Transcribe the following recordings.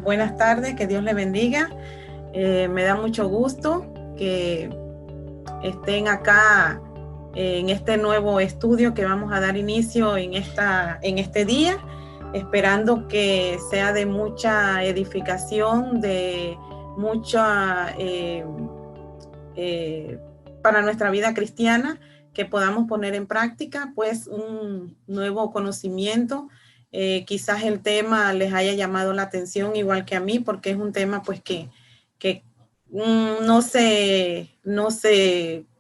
Buenas tardes, que Dios le bendiga. Me da mucho gusto que estén acá en este nuevo estudio que vamos a dar inicio en este día, esperando que sea de mucha edificación, de mucha para nuestra vida cristiana, que podamos poner en práctica pues un nuevo conocimiento. Quizás el tema les haya llamado la atención igual que a mí, porque es un tema pues que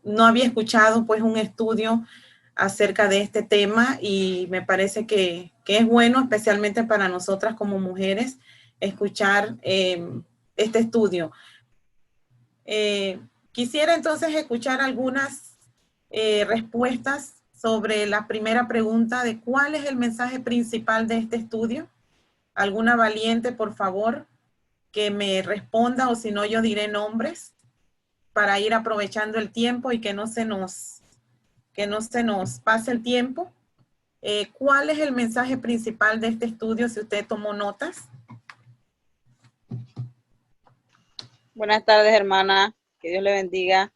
no había escuchado pues un estudio acerca de este tema, y me parece que es bueno, especialmente para nosotras como mujeres, escuchar este estudio. Quisiera entonces escuchar algunas respuestas sobre la primera pregunta de cuál es el mensaje principal de este estudio. ¿Alguna valiente, por favor, que me responda, o si no yo diré nombres para ir aprovechando el tiempo y que no se nos pase el tiempo? ¿Cuál es el mensaje principal de este estudio, si usted tomó notas? Buenas tardes, hermana. Que Dios le bendiga.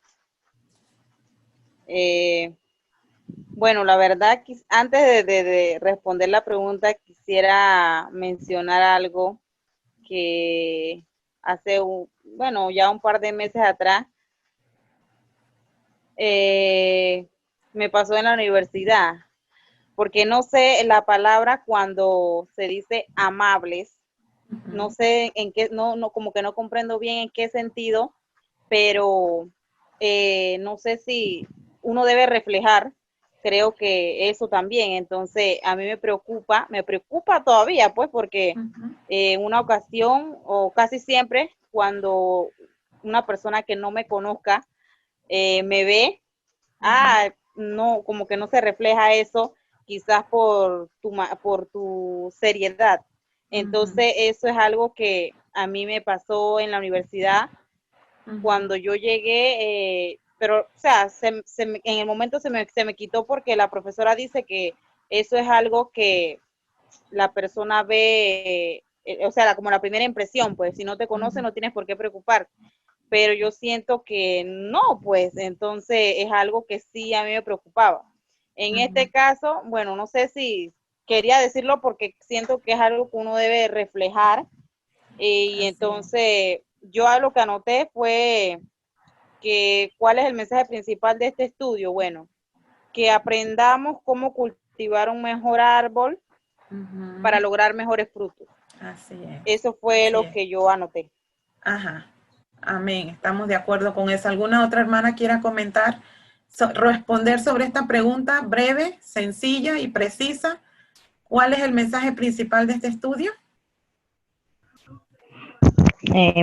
Bueno, la verdad, antes de responder la pregunta, quisiera mencionar algo que hace, ya un par de meses atrás, me pasó en la universidad, porque no sé la palabra cuando se dice amables, no sé en qué, como que no comprendo bien en qué sentido, pero no sé si uno debe reflejar, creo que eso también. Entonces a mí me preocupa todavía, pues, porque en una ocasión, o casi siempre, cuando una persona que no me conozca me ve, no, como que no se refleja eso, quizás por tu seriedad. Entonces eso es algo que a mí me pasó en la universidad cuando yo llegué, pero, o sea, en el momento se me quitó, porque la profesora dice que eso es algo que la persona ve, o sea, como la primera impresión, pues si no te conoce no tienes por qué preocuparte. Pero yo siento que no, pues entonces es algo que sí a mí me preocupaba. En este caso, bueno, no sé si quería decirlo porque siento que es algo que uno debe reflejar, y entonces yo lo que anoté fue que cuál es el mensaje principal de este estudio. Bueno, que aprendamos cómo cultivar un mejor árbol para lograr mejores frutos. Así es. Eso fue lo que yo anoté. Ajá. Amén. Estamos de acuerdo con eso. ¿Alguna otra hermana quiera comentar, responder sobre esta pregunta breve, sencilla y precisa? ¿Cuál es el mensaje principal de este estudio?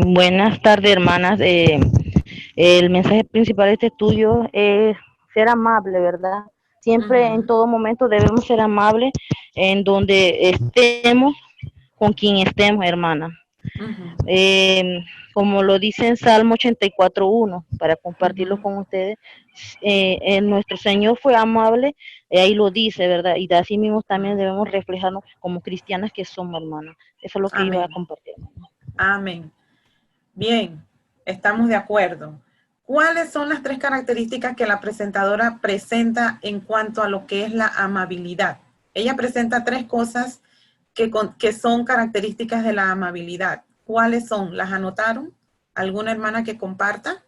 Buenas tardes, hermanas. El mensaje principal de este estudio es ser amable, ¿verdad? Siempre, en todo momento, debemos ser amables en donde estemos, con quien estemos, hermana. Como lo dice en Salmo 84:1, para compartirlo con ustedes, nuestro Señor fue amable, ahí lo dice, ¿verdad? Y de así mismo también debemos reflejarnos como cristianas que somos, hermanas. Eso es lo que iba a compartir. Amén. Bien, estamos de acuerdo. ¿Cuáles son las 3 características que la presentadora presenta en cuanto a lo que es la amabilidad? Ella presenta 3 cosas que son características de la amabilidad. ¿Cuáles son? ¿Las anotaron? ¿Alguna hermana que comparta?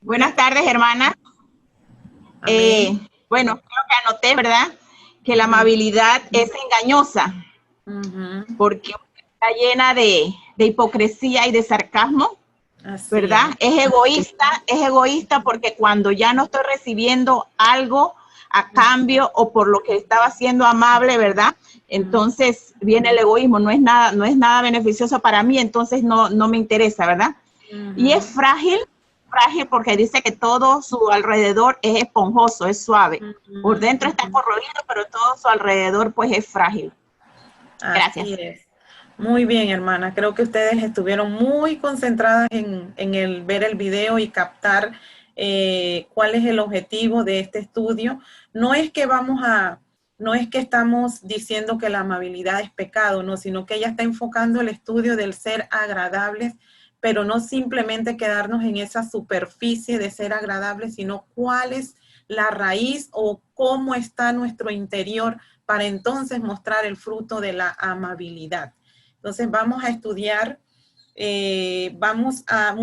Buenas tardes, hermanas. Bueno, creo que anoté, ¿verdad? Que la amabilidad es engañosa, porque está llena de hipocresía y de sarcasmo, ¿verdad? Es egoísta porque cuando ya no estoy recibiendo algo a cambio o por lo que estaba siendo amable, ¿verdad? Entonces viene el egoísmo, no es nada beneficioso para mí, entonces no me interesa, ¿verdad? Y es frágil porque dice que todo su alrededor es esponjoso, es suave. Por dentro está corroído, pero todo su alrededor pues es frágil. Gracias. Así es. Muy bien, hermana. Creo que ustedes estuvieron muy concentradas en el ver el video y captar cuál es el objetivo de este estudio. No es que vamos a no es que estamos diciendo que la amabilidad es pecado, no, sino que ella está enfocando el estudio del ser agradables, pero no simplemente quedarnos en esa superficie de ser agradables, sino cuál es la raíz o cómo está nuestro interior para entonces mostrar el fruto de la amabilidad. Entonces vamos a estudiar,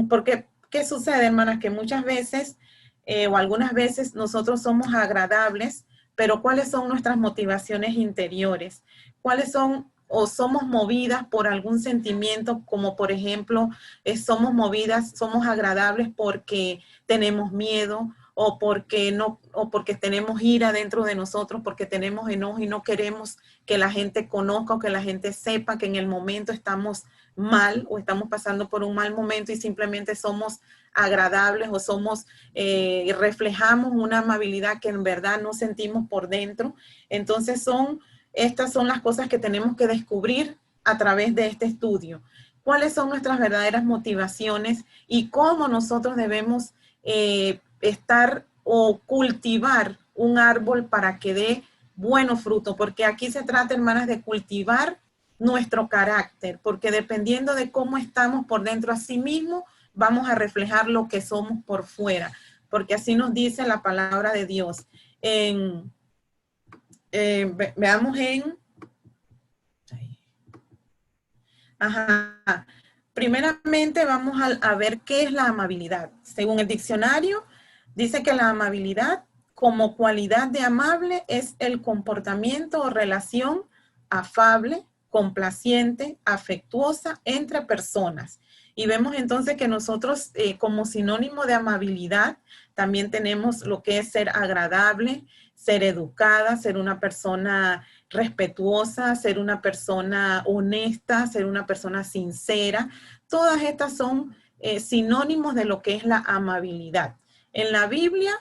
porque ¿qué sucede, hermanas? Que muchas veces o algunas veces nosotros somos agradables, pero ¿cuáles son nuestras motivaciones interiores? ¿Cuáles son o somos movidas por algún sentimiento, como por ejemplo, somos agradables porque tenemos miedo, o porque tenemos ira dentro de nosotros, porque tenemos enojo y no queremos que la gente conozca o que la gente sepa que en el momento estamos mal o estamos pasando por un mal momento y simplemente somos agradables o reflejamos una amabilidad que en verdad no sentimos por dentro. Entonces estas son las cosas que tenemos que descubrir a través de este estudio. ¿Cuáles son nuestras verdaderas motivaciones y cómo nosotros debemos estar o cultivar un árbol para que dé buenos frutos? Porque aquí se trata, hermanas, de cultivar nuestro carácter, porque dependiendo de cómo estamos por dentro, así mismo vamos a reflejar lo que somos por fuera, porque así nos dice la palabra de Dios. Veamos primeramente vamos a ver qué es la amabilidad. Según el diccionario, dice que la amabilidad como cualidad de amable es el comportamiento o relación afable, complaciente, afectuosa entre personas. Y vemos entonces que nosotros como sinónimo de amabilidad también tenemos lo que es ser agradable, ser educada, ser una persona respetuosa, ser una persona honesta, ser una persona sincera. Todas estas son sinónimos de lo que es la amabilidad. En la Biblia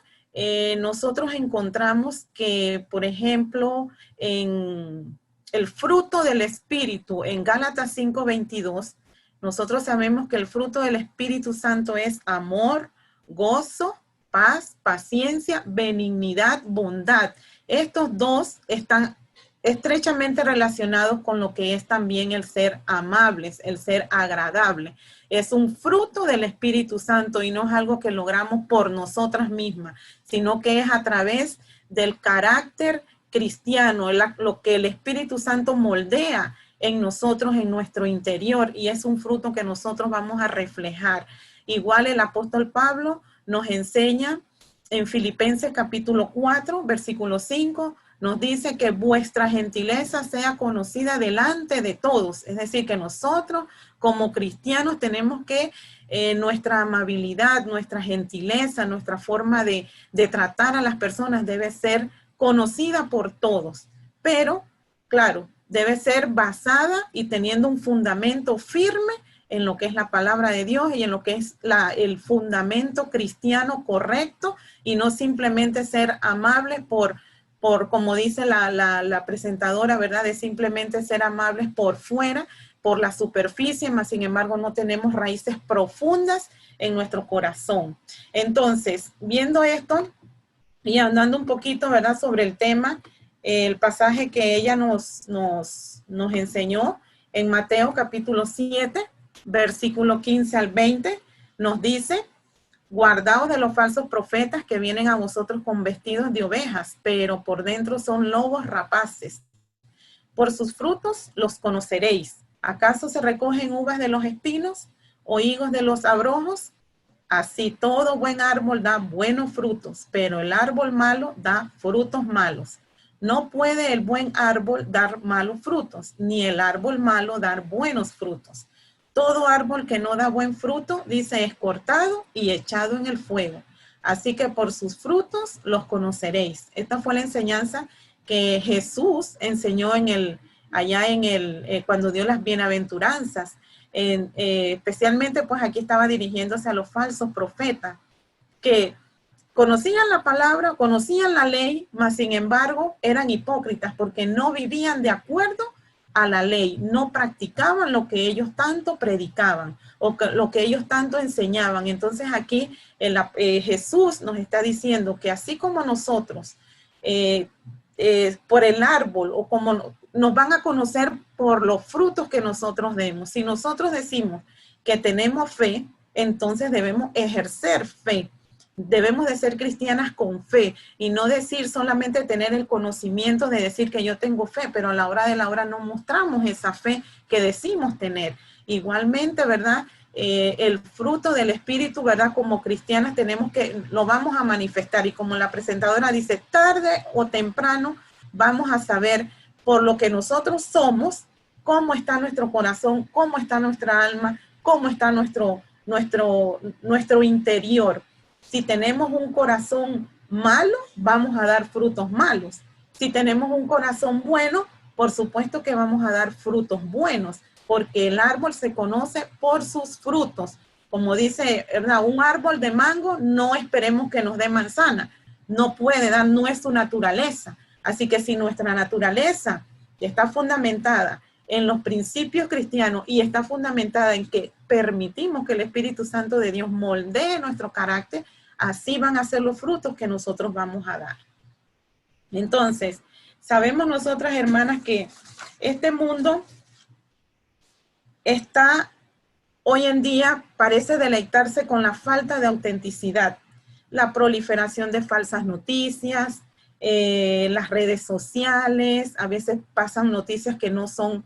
nosotros encontramos que, por ejemplo, en el fruto del Espíritu, en Gálatas 5:22, nosotros sabemos que el fruto del Espíritu Santo es amor, gozo, paz, paciencia, benignidad, bondad. Estos dos están estrechamente relacionados con lo que es también el ser amables, el ser agradable. Es un fruto del Espíritu Santo y no es algo que logramos por nosotras mismas, sino que es a través del carácter cristiano, lo que el Espíritu Santo moldea en nosotros, en nuestro interior, y es un fruto que nosotros vamos a reflejar. Igual el apóstol Pablo nos enseña en Filipenses capítulo 4, versículo 5, nos dice que vuestra gentileza sea conocida delante de todos. Es decir, que nosotros como cristianos tenemos que nuestra amabilidad, nuestra gentileza, nuestra forma de tratar a las personas debe ser conocida por todos. Pero, claro, debe ser basada y teniendo un fundamento firme en lo que es la palabra de Dios y en lo que es el fundamento cristiano correcto, y no simplemente ser amables por como dice la presentadora, ¿verdad? De simplemente ser amables por fuera, por la superficie, mas sin embargo no tenemos raíces profundas en nuestro corazón. Entonces, viendo esto y andando un poquito, ¿verdad? Sobre el tema, el pasaje que ella nos enseñó en Mateo capítulo 7, versículo 15 al 20, nos dice: guardaos de los falsos profetas que vienen a vosotros con vestidos de ovejas, pero por dentro son lobos rapaces. Por sus frutos los conoceréis. ¿Acaso se recogen uvas de los espinos o higos de los abrojos? Así todo buen árbol da buenos frutos, pero el árbol malo da frutos malos. No puede el buen árbol dar malos frutos, ni el árbol malo dar buenos frutos. Todo árbol que no da buen fruto, dice, es cortado y echado en el fuego. Así que por sus frutos los conoceréis. Esta fue la enseñanza que Jesús enseñó cuando dio las bienaventuranzas. Especialmente, pues aquí estaba dirigiéndose a los falsos profetas, que conocían la palabra, conocían la ley, mas sin embargo eran hipócritas porque no vivían de acuerdo a la ley, no practicaban lo que ellos tanto predicaban o lo que ellos tanto enseñaban. Entonces aquí Jesús nos está diciendo que así como nosotros por el árbol, o como nos van a conocer por los frutos que nosotros demos. Si nosotros decimos que tenemos fe, entonces debemos ejercer fe. Debemos de ser cristianas con fe y no decir solamente tener el conocimiento de decir que yo tengo fe, pero a la hora de la hora no mostramos esa fe que decimos tener. Igualmente, ¿verdad? El fruto del Espíritu, ¿verdad? Como cristianas tenemos que, lo vamos a manifestar, y como la presentadora dice, tarde o temprano vamos a saber por lo que nosotros somos, cómo está nuestro corazón, cómo está nuestra alma, cómo está nuestro interior. Si tenemos un corazón malo, vamos a dar frutos malos. Si tenemos un corazón bueno, por supuesto que vamos a dar frutos buenos, porque el árbol se conoce por sus frutos. Como dice, ¿verdad? Un árbol de mango, no esperemos que nos dé manzana. No puede dar, no es su naturaleza. Así que si nuestra naturaleza está fundamentada en los principios cristianos y está fundamentada en que permitimos que el Espíritu Santo de Dios moldee nuestro carácter, así van a ser los frutos que nosotros vamos a dar. Entonces, sabemos nosotras, hermanas, que este mundo está hoy en día, parece deleitarse con la falta de autenticidad, la proliferación de falsas noticias, las redes sociales, a veces pasan noticias que no son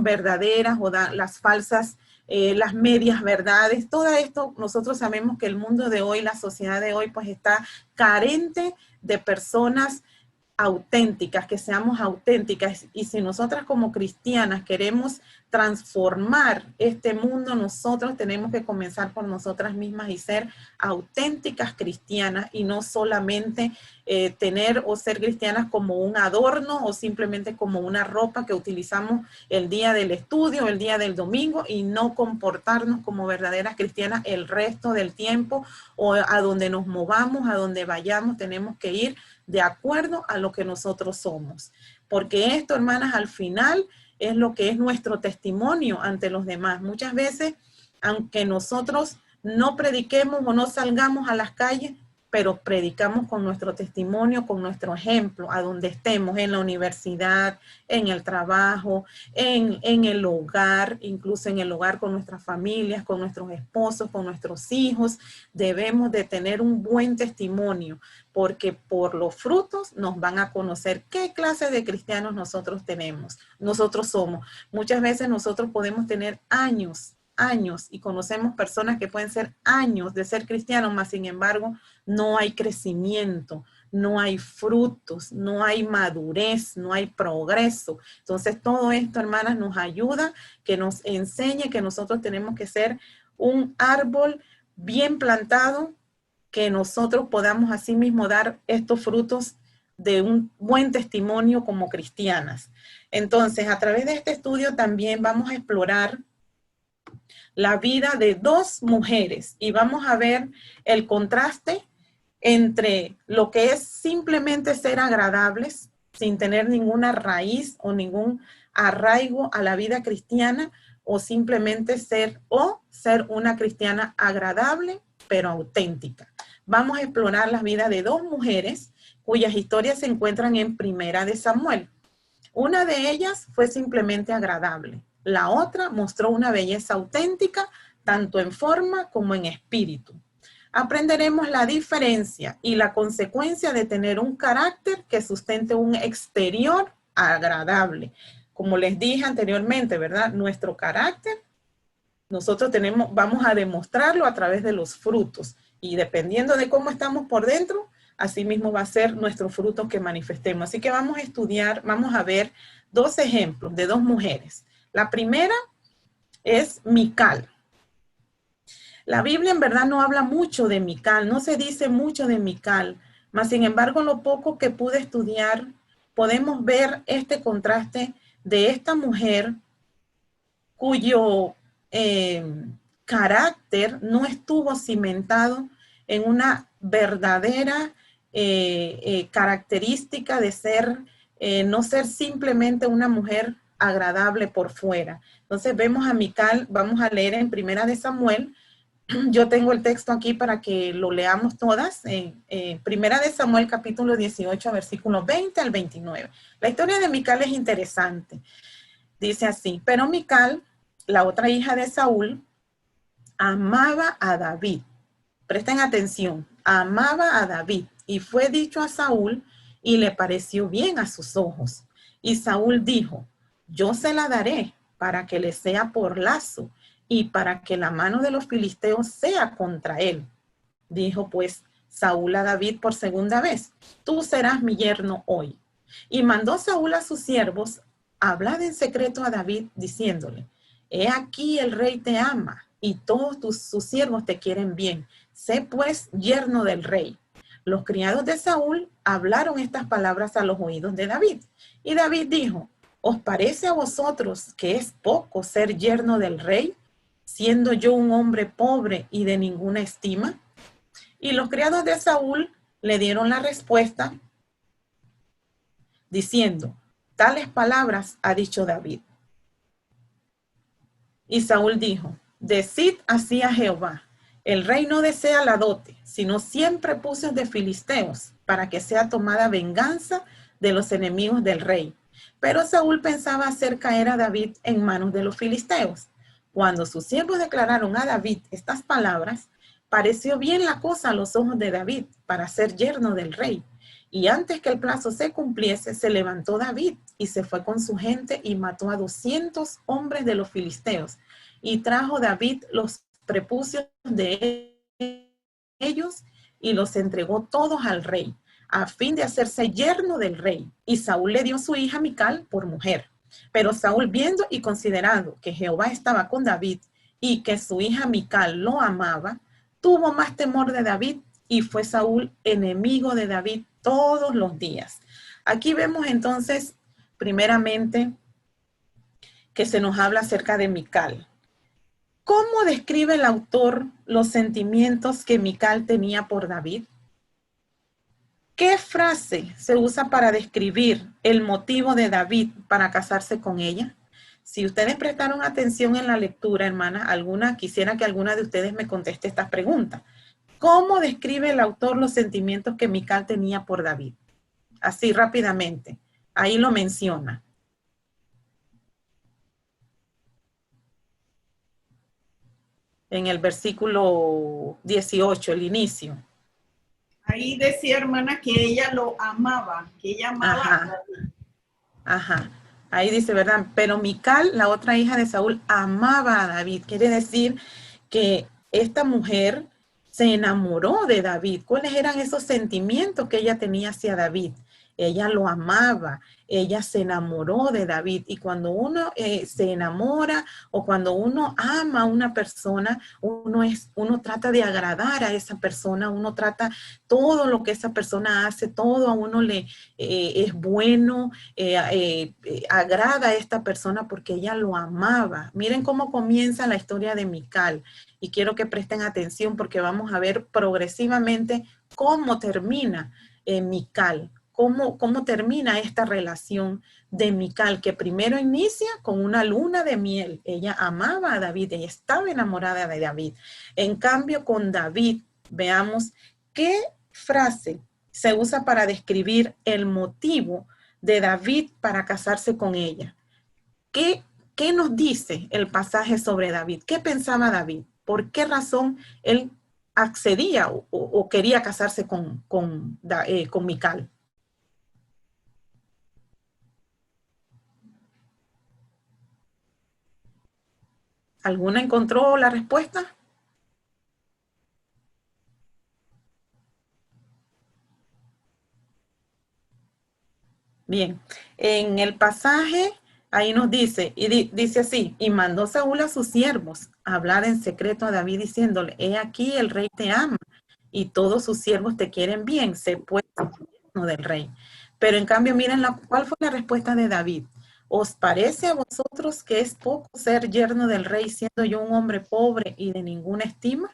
verdaderas, o las falsas, las medias verdades. Todo esto, nosotros sabemos que el mundo de hoy, la sociedad de hoy, pues está carente de personas auténticas, que seamos auténticas. Y si nosotras como cristianas queremos transformar este mundo, nosotros tenemos que comenzar por nosotras mismas y ser auténticas cristianas, y no solamente tener o ser cristianas como un adorno o simplemente como una ropa que utilizamos el día del estudio, el día del domingo, y no comportarnos como verdaderas cristianas el resto del tiempo, o a donde nos movamos, a donde vayamos, tenemos que ir de acuerdo a lo que nosotros somos. Porque esto, hermanas, al final es lo que es nuestro testimonio ante los demás. Muchas veces, aunque nosotros no prediquemos o no salgamos a las calles, pero predicamos con nuestro testimonio, con nuestro ejemplo, a donde estemos, en la universidad, en el trabajo, en el hogar, incluso en el hogar con nuestras familias, con nuestros esposos, con nuestros hijos. Debemos de tener un buen testimonio, porque por los frutos nos van a conocer qué clase de cristianos nosotros somos. Muchas veces nosotros podemos tener años, y conocemos personas que pueden ser años de ser cristianos, mas sin embargo no hay crecimiento, no hay frutos, no hay madurez, no hay progreso. Entonces todo esto, hermanas, nos ayuda, que nos enseñe que nosotros tenemos que ser un árbol bien plantado, que nosotros podamos así mismo dar estos frutos de un buen testimonio como cristianas. Entonces, a través de este estudio también vamos a explorar la vida de dos mujeres, y vamos a ver el contraste entre lo que es simplemente ser agradables, sin tener ninguna raíz o ningún arraigo a la vida cristiana, o simplemente ser una cristiana agradable, pero auténtica. Vamos a explorar la vida de dos mujeres cuyas historias se encuentran en Primera de Samuel. Una de ellas fue simplemente agradable. La otra mostró una belleza auténtica, tanto en forma como en espíritu. Aprenderemos la diferencia y la consecuencia de tener un carácter que sustente un exterior agradable. Como les dije anteriormente, ¿verdad? Nuestro carácter, nosotros vamos a demostrarlo a través de los frutos. Y dependiendo de cómo estamos por dentro, así mismo va a ser nuestro fruto que manifestemos. Así que vamos a estudiar, vamos a ver dos ejemplos de dos mujeres. La primera es Mical. La Biblia en verdad no habla mucho de Mical, no se dice mucho de Mical, mas sin embargo lo poco que pude estudiar, podemos ver este contraste de esta mujer cuyo carácter no estuvo cimentado en una verdadera característica de ser, no ser simplemente una mujer agradable por fuera. Entonces vemos a Mical, vamos a leer en Primera de Samuel, yo tengo el texto aquí para que lo leamos todas. Primera de Samuel, capítulo 18, versículos 20 al 29. La historia de Mical es interesante. Dice así: pero Mical, la otra hija de Saúl, amaba a David. Presten atención, amaba a David. Y fue dicho a Saúl y le pareció bien a sus ojos. Y Saúl dijo: yo se la daré para que le sea por lazo y para que la mano de los filisteos sea contra él. Dijo pues Saúl a David por segunda vez: tú serás mi yerno hoy. Y mandó Saúl a sus siervos: hablad en secreto a David, diciéndole: he aquí el rey te ama y todos sus siervos te quieren bien. Sé pues yerno del rey. Los criados de Saúl hablaron estas palabras a los oídos de David. Y David dijo: ¿os parece a vosotros que es poco ser yerno del rey, siendo yo un hombre pobre y de ninguna estima? Y los criados de Saúl le dieron la respuesta diciendo: tales palabras ha dicho David. Y Saúl dijo: decid así a Jehová: el rey no desea la dote, sino siempre puestos de filisteos, para que sea tomada venganza de los enemigos del rey. Pero Saúl pensaba hacer caer a David en manos de los filisteos. Cuando sus siervos declararon a David estas palabras, pareció bien la cosa a los ojos de David para ser yerno del rey. Y antes que el plazo se cumpliese, se levantó David y se fue con su gente y mató a 200 hombres de los filisteos. Y trajo David los prepucios de ellos y los entregó todos al rey, a fin de hacerse yerno del rey. Y Saúl le dio su hija Mical por mujer. Pero Saúl, viendo y considerando que Jehová estaba con David y que su hija Mical lo amaba, tuvo más temor de David y fue Saúl enemigo de David todos los días. Aquí vemos entonces, primeramente, que se nos habla acerca de Mical. ¿Cómo describe el autor los sentimientos que Mical tenía por David? ¿Qué frase se usa para describir el motivo de David para casarse con ella? Si ustedes prestaron atención en la lectura, hermana, quisiera que alguna de ustedes me conteste esta pregunta. ¿Cómo describe el autor los sentimientos que Mical tenía por David? Así rápidamente. Ahí lo menciona. En el versículo 18, el inicio. Ahí decía, hermana, que ella lo amaba, que ella amaba a David. Ajá. Ahí dice, ¿verdad? Pero Mical, la otra hija de Saúl, amaba a David. Quiere decir que esta mujer se enamoró de David. ¿Cuáles eran esos sentimientos que ella tenía hacia David? Ella lo amaba, ella se enamoró de David. Y cuando uno se enamora o cuando uno ama a una persona, uno trata de agradar a esa persona, uno trata todo lo que esa persona hace, todo a uno le es bueno, agrada a esta persona porque ella lo amaba. Miren cómo comienza la historia de Mical. Y quiero que presten atención porque vamos a ver progresivamente cómo termina Mical. ¿Cómo termina esta relación de Mical? Que primero inicia con una luna de miel. Ella amaba a David, ella estaba enamorada de David. En cambio, con David, veamos qué frase se usa para describir el motivo de David para casarse con ella. ¿Qué nos dice el pasaje sobre David? ¿Qué pensaba David? ¿Por qué razón él accedía o quería casarse con Mical? ¿Alguna encontró la respuesta? Bien, en el pasaje ahí nos dice, dice así: y mandó Saúl a sus siervos a hablar en secreto a David diciéndole: he aquí el rey te ama y todos sus siervos te quieren bien, sé pues yerno del rey. Pero en cambio, miren cuál fue la respuesta de David. ¿Os parece a vosotros que es poco ser yerno del rey siendo yo un hombre pobre y de ninguna estima?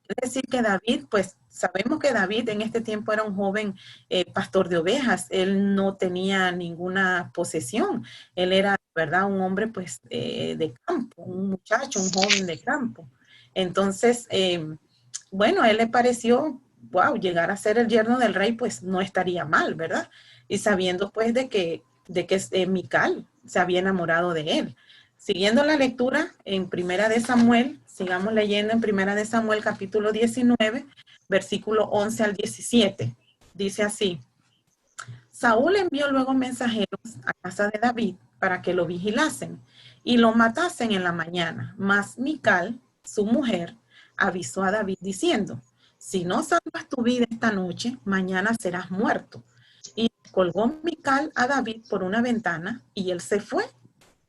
Es decir, que David, pues sabemos que David en este tiempo era un joven pastor de ovejas. Él no tenía ninguna posesión. Él era, ¿verdad?, un hombre pues de campo, un muchacho, un joven de campo. Entonces, bueno, a él le pareció, wow, llegar a ser el yerno del rey, pues no estaría mal, ¿verdad? Y sabiendo pues de que Mical se había enamorado de él. Siguiendo la lectura en Primera de Samuel, sigamos leyendo en Primera de Samuel capítulo 19, versículo 11 al 17. Dice así: Saúl envió luego mensajeros a casa de David para que lo vigilasen y lo matasen en la mañana. Mas Mical, su mujer, avisó a David diciendo: si no salvas tu vida esta noche, mañana serás muerto. Y colgó Mical a David por una ventana y él se fue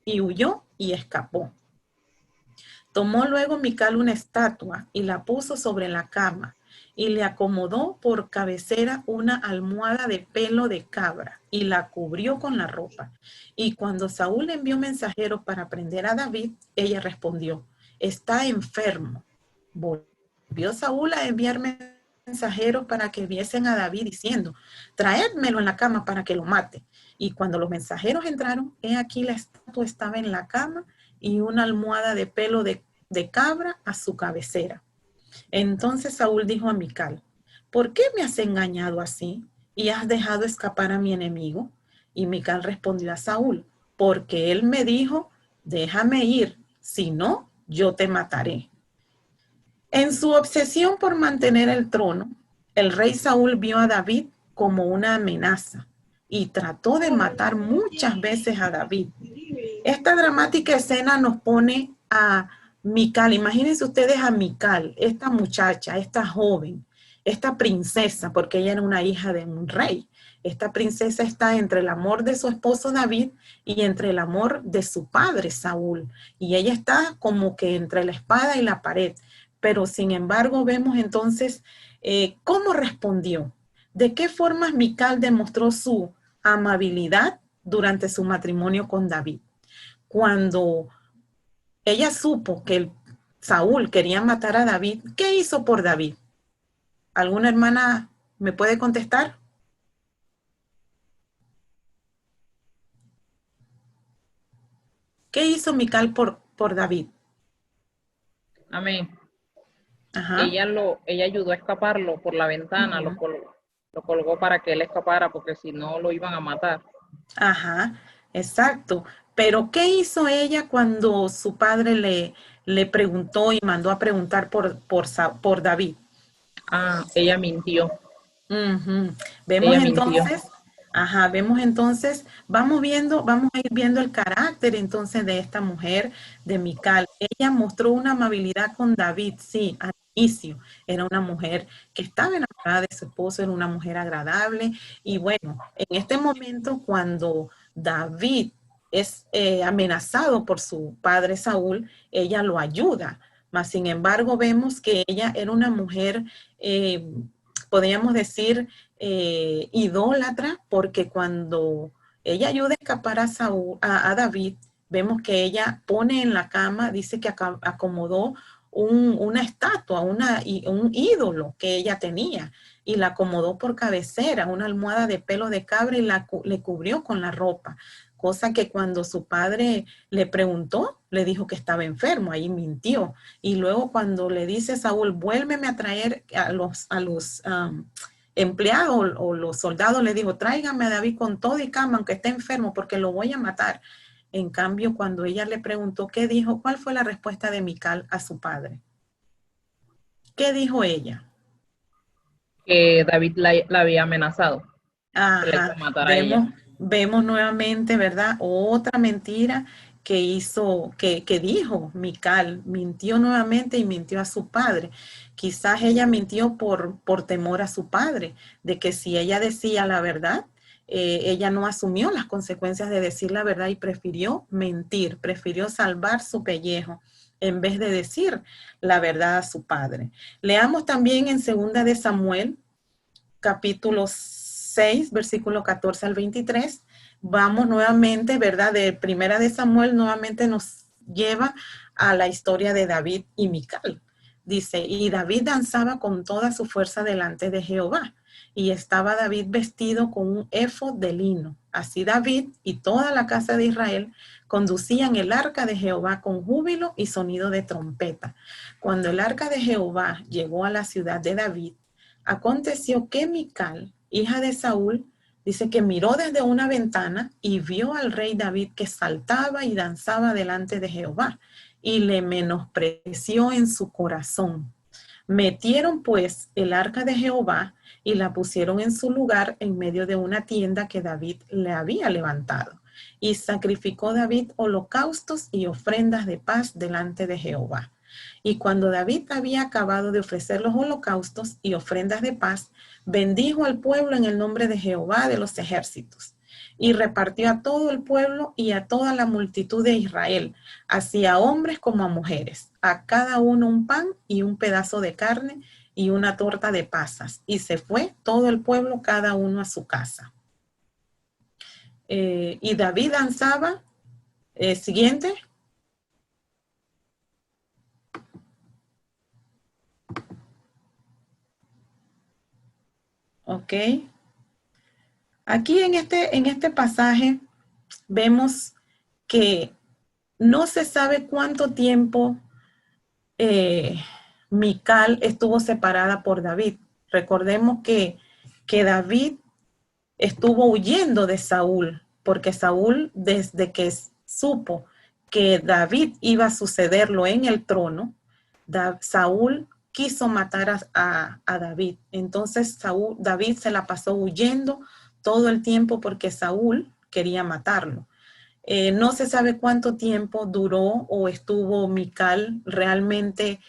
y huyó y escapó. Tomó luego Mical una estatua y la puso sobre la cama y le acomodó por cabecera una almohada de pelo de cabra y la cubrió con la ropa. Y cuando Saúl envió mensajeros para prender a David, ella respondió: está enfermo. Volvió Saúl a enviar mensajeros para que viesen a David diciendo: traédmelo en la cama para que lo mate. Y cuando los mensajeros entraron, he aquí la estatua estaba en la cama y una almohada de pelo de cabra a su cabecera. Entonces Saúl dijo a Mical: ¿por qué me has engañado así y has dejado escapar a mi enemigo? Y Mical respondió a Saúl: porque él me dijo: déjame ir, si no, yo te mataré. En su obsesión por mantener el trono, el rey Saúl vio a David como una amenaza y trató de matar muchas veces a David. Esta dramática escena nos pone a Mical. Imagínense ustedes a Mical, esta muchacha, esta joven, esta princesa, porque ella era una hija de un rey. Esta princesa está entre el amor de su esposo David y entre el amor de su padre Saúl. Y ella está como que entre la espada y la pared. Pero sin embargo vemos entonces cómo respondió. ¿De qué formas Mical demostró su amabilidad durante su matrimonio con David? Cuando ella supo que Saúl quería matar a David, ¿qué hizo por David? ¿Alguna hermana me puede contestar? ¿Qué hizo Mical por David? Amén. Ajá. Ella ayudó a escaparlo por la ventana, lo colgó para que él escapara, porque si no lo iban a matar. Ajá, exacto. Pero ¿qué hizo ella cuando su padre le preguntó y mandó a preguntar por David? Ella mintió. Vemos Ella entonces, mintió. vemos entonces, vamos a ir viendo el carácter entonces de esta mujer, de Mical. Ella mostró una amabilidad con David, sí, al inicio. Era una mujer que estaba enamorada de su esposo, era una mujer agradable. Y bueno, en este momento cuando David es amenazado por su padre Saúl, ella lo ayuda. Mas sin embargo vemos que ella era una mujer, podríamos decir, idólatra, porque cuando ella ayuda a escapar a David, vemos que ella pone en la cama, dice que acomodó una estatua, un ídolo que ella tenía, y la acomodó por cabecera, una almohada de pelo de cabra, y le cubrió con la ropa. Cosa que cuando su padre le preguntó, le dijo que estaba enfermo, ahí mintió. Y luego cuando le dice Saúl: vuélveme a traer a los empleados o los soldados, le dijo: tráigame a David con todo y cama, aunque esté enfermo, porque lo voy a matar. En cambio, cuando ella le preguntó qué dijo, ¿cuál fue la respuesta de Mical a su padre? ¿Qué dijo ella? Que David la había amenazado. Ajá. Que la iba a matar a ella. Vemos nuevamente, ¿verdad? Otra mentira que hizo, que dijo Mical. Mintió nuevamente y mintió a su padre. Quizás ella mintió por temor a su padre, de que si ella decía la verdad, ella no asumió las consecuencias de decir la verdad y prefirió mentir, prefirió salvar su pellejo en vez de decir la verdad a su padre. Leamos también en 2 de Samuel, capítulo 6, versículo 14 al 23. Vamos nuevamente, ¿verdad? De 1 de Samuel nuevamente nos lleva a la historia de David y Mical. dice, y David danzaba con toda su fuerza delante de Jehová. Y estaba David vestido con un efod de lino. Así David y toda la casa de Israel conducían el arca de Jehová con júbilo y sonido de trompeta. Cuando el arca de Jehová llegó a la ciudad de David, aconteció que Mical, hija de Saúl, dice que miró desde una ventana y vio al rey David que saltaba y danzaba delante de Jehová y le menospreció en su corazón. Metieron pues el arca de Jehová y la pusieron en su lugar en medio de una tienda que David le había levantado. Y sacrificó David holocaustos y ofrendas de paz delante de Jehová. Y cuando David había acabado de ofrecer los holocaustos y ofrendas de paz, bendijo al pueblo en el nombre de Jehová de los ejércitos. Y repartió a todo el pueblo y a toda la multitud de Israel, así a hombres como a mujeres, a cada uno un pan y un pedazo de carne y una torta de pasas. Y se fue todo el pueblo, cada uno a su casa. Y David danzaba. Siguiente. Ok. Aquí en este pasaje vemos que no se sabe cuánto tiempo Mical estuvo separada por David. Recordemos que David estuvo huyendo de Saúl, porque Saúl, desde que supo que David iba a sucederlo en el trono, Saúl quiso matar a David. Entonces David se la pasó huyendo todo el tiempo porque Saúl quería matarlo. No se sabe cuánto tiempo duró o estuvo Mical realmente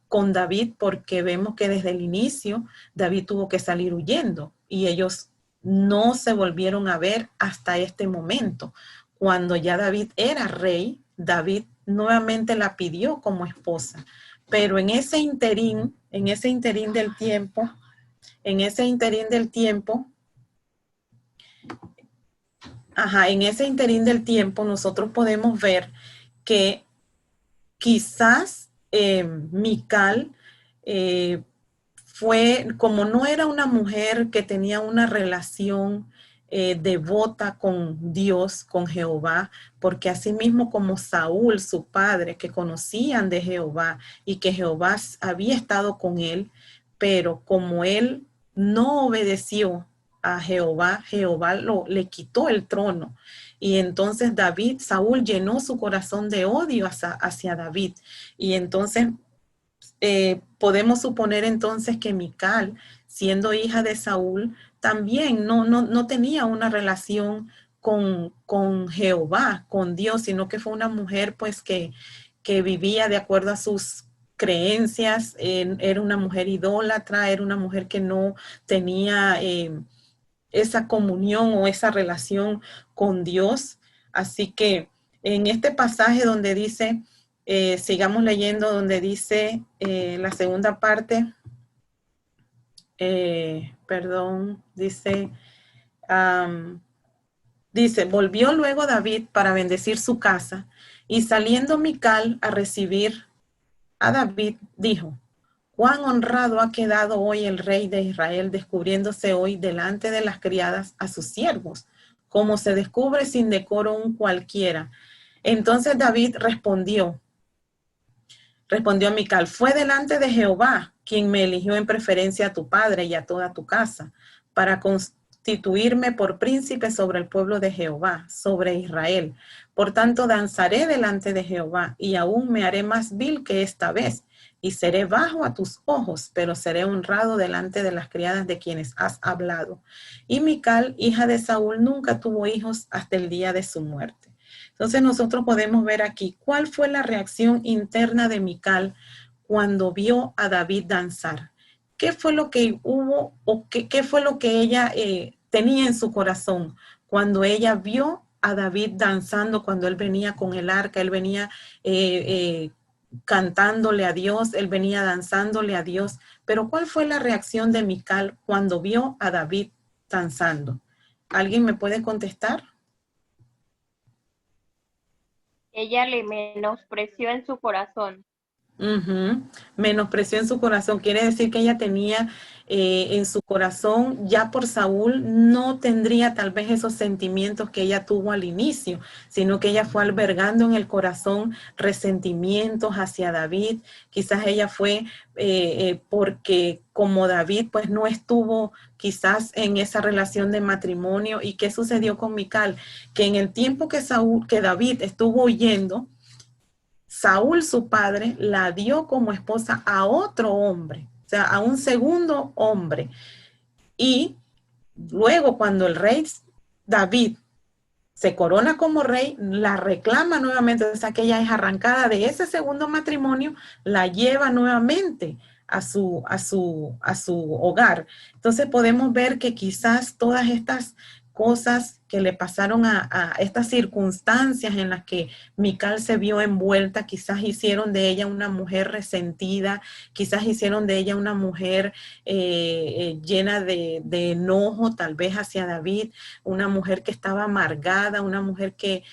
con David, porque vemos que desde el inicio David tuvo que salir huyendo y ellos no se volvieron a ver hasta este momento. Cuando ya David era rey, David nuevamente la pidió como esposa. Pero en ese interín del tiempo, nosotros podemos ver que quizás Mical fue, como no era una mujer que tenía una relación devota con Dios, con Jehová, porque así mismo como Saúl, su padre, que conocían de Jehová y que Jehová había estado con él, pero como él no obedeció a Jehová, Jehová le quitó el trono. Y entonces Saúl llenó su corazón de odio hacia David. Y entonces podemos suponer entonces que Mical, siendo hija de Saúl, también no tenía una relación con Jehová, con Dios, sino que fue una mujer pues que vivía de acuerdo a sus creencias. Era una mujer idólatra, era una mujer que no tenía esa comunión o esa relación con Dios. Así que en este pasaje donde dice, sigamos leyendo, donde dice la segunda parte, dice, volvió luego David para bendecir su casa, y saliendo Mical a recibir a David, dijo, cuán honrado ha quedado hoy el rey de Israel, descubriéndose hoy delante de las criadas a sus siervos, como se descubre sin decoro un cualquiera. Entonces David respondió a Mical, fue delante de Jehová quien me eligió en preferencia a tu padre y a toda tu casa, para constituirme por príncipe sobre el pueblo de Jehová, sobre Israel. Por tanto, danzaré delante de Jehová, y aún me haré más vil que esta vez, y seré bajo a tus ojos, pero seré honrado delante de las criadas de quienes has hablado. Y Mical, hija de Saúl, nunca tuvo hijos hasta el día de su muerte. Entonces nosotros podemos ver aquí cuál fue la reacción interna de Mical cuando vio a David danzar. ¿Qué fue lo que hubo o qué fue lo que ella tenía en su corazón cuando ella vio a David danzando, cuando él venía con el arca, él venía cantándole a Dios, él venía danzándole a Dios? Pero ¿cuál fue la reacción de Mical cuando vio a David danzando? ¿Alguien me puede contestar? Ella le menospreció en su corazón. Menospreció en su corazón. Quiere decir que ella tenía en su corazón, ya por Saúl, no tendría tal vez esos sentimientos que ella tuvo al inicio, sino que ella fue albergando en el corazón resentimientos hacia David. Quizás ella fue porque como David pues no estuvo quizás en esa relación de matrimonio. ¿Y qué sucedió con Mical? Que en el tiempo que David estuvo huyendo, Saúl, su padre, la dio como esposa a otro hombre, o sea, a un segundo hombre. Y luego cuando el rey David se corona como rey, la reclama nuevamente, o sea, que ella es arrancada de ese segundo matrimonio, la lleva nuevamente a su hogar. Entonces podemos ver que quizás todas estas cosas que le pasaron a estas circunstancias en las que Mical se vio envuelta, quizás hicieron de ella una mujer resentida, quizás hicieron de ella una mujer llena de enojo, tal vez hacia David, una mujer que estaba amargada, una mujer que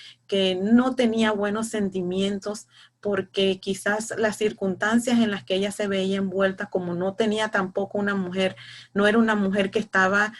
no tenía buenos sentimientos, porque quizás las circunstancias en las que ella se veía envuelta, como no tenía tampoco una mujer, no era una mujer que estaba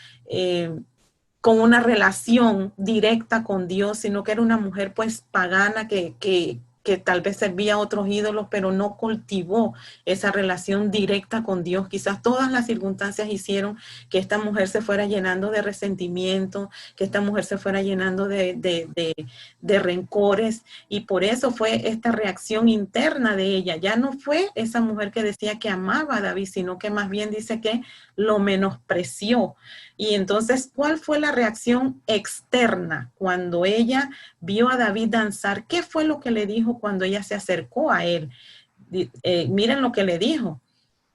con una relación directa con Dios, sino que era una mujer pues pagana que tal vez servía a otros ídolos, pero no cultivó esa relación directa con Dios. Quizás todas las circunstancias hicieron que esta mujer se fuera llenando de resentimiento, que esta mujer se fuera llenando de rencores, y por eso fue esta reacción interna de ella. Ya no fue esa mujer que decía que amaba a David, sino que más bien dice que lo menospreció. Y entonces, ¿cuál fue la reacción externa cuando ella vio a David danzar? ¿Qué fue lo que le dijo cuando ella se acercó a él? Miren lo que le dijo.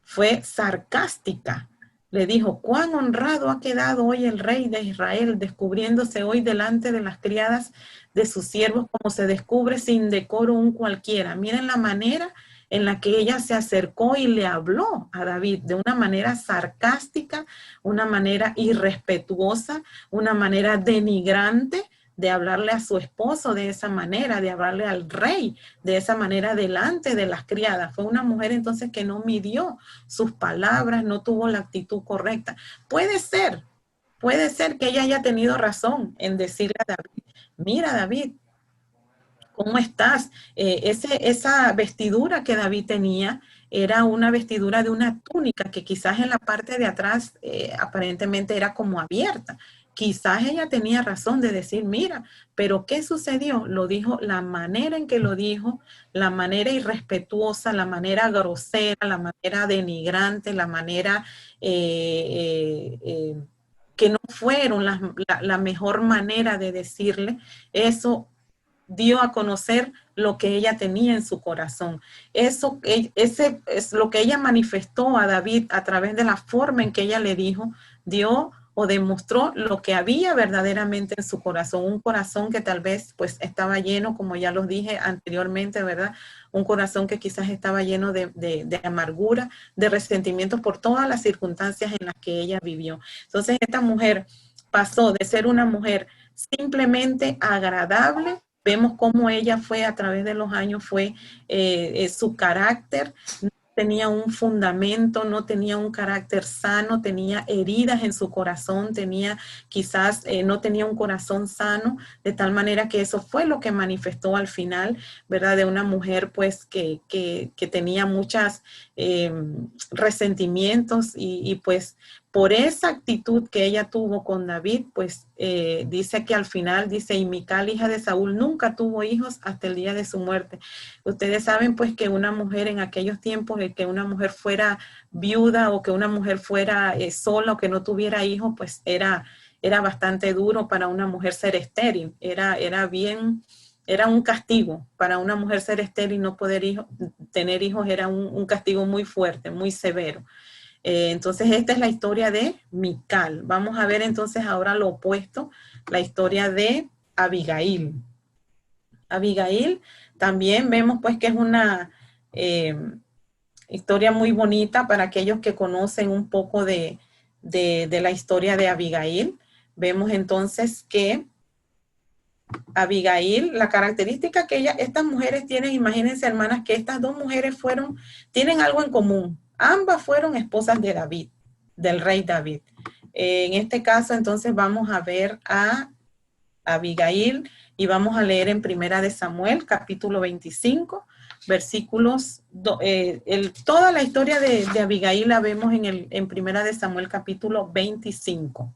Fue sarcástica. Le dijo: cuán honrado ha quedado hoy el rey de Israel, descubriéndose hoy delante de las criadas de sus siervos, como se descubre sin decoro un cualquiera. Miren la manera en la que ella se acercó y le habló a David de una manera sarcástica, una manera irrespetuosa, una manera denigrante de hablarle a su esposo de esa manera, de hablarle al rey de esa manera delante de las criadas. Fue una mujer entonces que no midió sus palabras, no tuvo la actitud correcta. Puede ser que ella haya tenido razón en decirle a David: mira, David, ¿cómo estás? Esa vestidura que David tenía era una vestidura de una túnica que quizás en la parte de atrás aparentemente era como abierta. Quizás ella tenía razón de decir: mira, pero ¿qué sucedió? Lo dijo, la manera en que lo dijo, la manera irrespetuosa, la manera grosera, la manera denigrante, la manera que no fueron la mejor manera de decirle eso. Dio a conocer lo que ella tenía en su corazón. Ese es lo que ella manifestó a David a través de la forma en que ella le dijo, dio o demostró lo que había verdaderamente en su corazón. Un corazón que tal vez pues estaba lleno, como ya los dije anteriormente, ¿verdad? Un corazón que quizás estaba lleno de amargura, de resentimiento por todas las circunstancias en las que ella vivió. Entonces esta mujer pasó de ser una mujer simplemente agradable. Vemos cómo ella fue a través de los años, fue su carácter, no tenía un fundamento, no tenía un carácter sano, tenía heridas en su corazón, quizás no tenía un corazón sano, de tal manera que eso fue lo que manifestó al final, ¿verdad? De una mujer pues que tenía muchos resentimientos y pues por esa actitud que ella tuvo con David, pues dice que al final, dice, y Mical, hija de Saúl, nunca tuvo hijos hasta el día de su muerte. Ustedes saben pues que una mujer en aquellos tiempos, que una mujer fuera viuda o que una mujer fuera sola o que no tuviera hijos, pues era bastante duro para una mujer ser estéril. Era un castigo para una mujer ser estéril y no poder tener hijos, era un castigo muy fuerte, muy severo. Entonces esta es la historia de Mical. Vamos a ver entonces ahora lo opuesto, la historia de Abigail. Abigail también vemos pues que es una historia muy bonita para aquellos que conocen un poco de la historia de Abigail. Vemos entonces que Abigail, la característica que estas mujeres tienen, imagínense hermanas, que estas dos mujeres tienen algo en común. Ambas fueron esposas de David, del rey David. En este caso, entonces, vamos a ver a Abigail y vamos a leer en Primera de Samuel, capítulo 25, versículos, toda la historia de Abigail la vemos en Primera de Samuel, capítulo 25.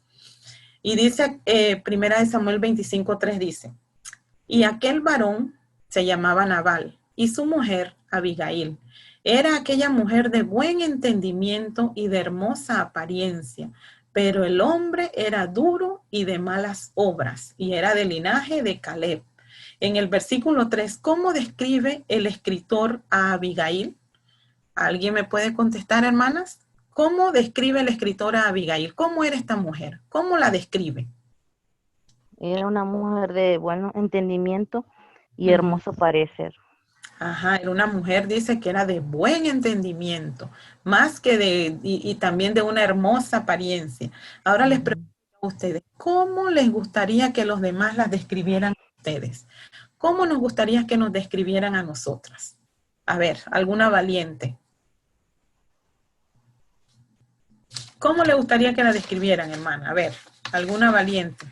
Y dice, Primera de Samuel 25:3 dice, y aquel varón se llamaba Nabal, y su mujer Abigail. Era aquella mujer de buen entendimiento y de hermosa apariencia, pero el hombre era duro y de malas obras, y era del linaje de Caleb. En el versículo 3, ¿cómo describe el escritor a Abigail? ¿Alguien me puede contestar, hermanas? ¿Cómo describe el escritor a Abigail? ¿Cómo era esta mujer? ¿Cómo la describe? Era una mujer de buen entendimiento y hermoso parecer. Ajá, era una mujer, dice que era de buen entendimiento, más que y también de una hermosa apariencia. Ahora les pregunto a ustedes, ¿cómo les gustaría que los demás las describieran a ustedes? ¿Cómo nos gustaría que nos describieran a nosotras? A ver, alguna valiente. ¿Cómo le gustaría que la describieran, hermana? A ver, alguna valiente.